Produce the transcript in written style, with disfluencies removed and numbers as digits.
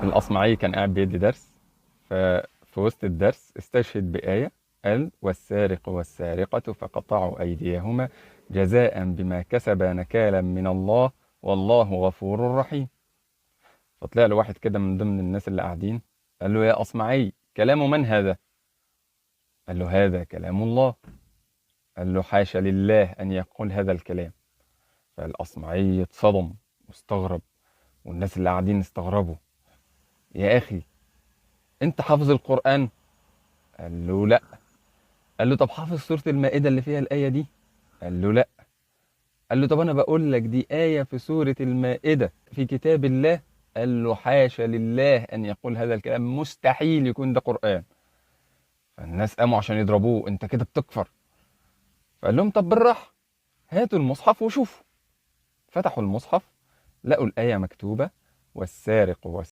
الأصمعي كان قاعد بيدي درس، ففي وسط الدرس استشهد بآية، قال: والسارق والسارقة فقطعوا أيديهما جزاء بما كسبا نكالا من الله والله غفور رحيم. فطلع له واحد كده من ضمن الناس اللي قاعدين، قال له: يا أصمعي، كلام من هذا؟ قال له: هذا كلام الله. قال له: حاشا لله أن يقول هذا الكلام. فالأصمعي اتصدم واستغرب، والناس اللي قاعدين استغربوا. يا أخي، أنت حافظ القرآن؟ قال له: لا. قال له: طب حافظ سورة المائدة اللي فيها الآية دي؟ قال له: لا. قال له: طب أنا بقول لك دي آية في سورة المائدة في كتاب الله. قال له: حاشا لله أن يقول هذا الكلام، مستحيل يكون ده قرآن. فالناس قاموا عشان يضربوه: أنت كده بتكفر. فقال لهم: طب بالراحة، هاتوا المصحف وشوفوا. فتحوا المصحف، لقوا الآية مكتوبة: والسارق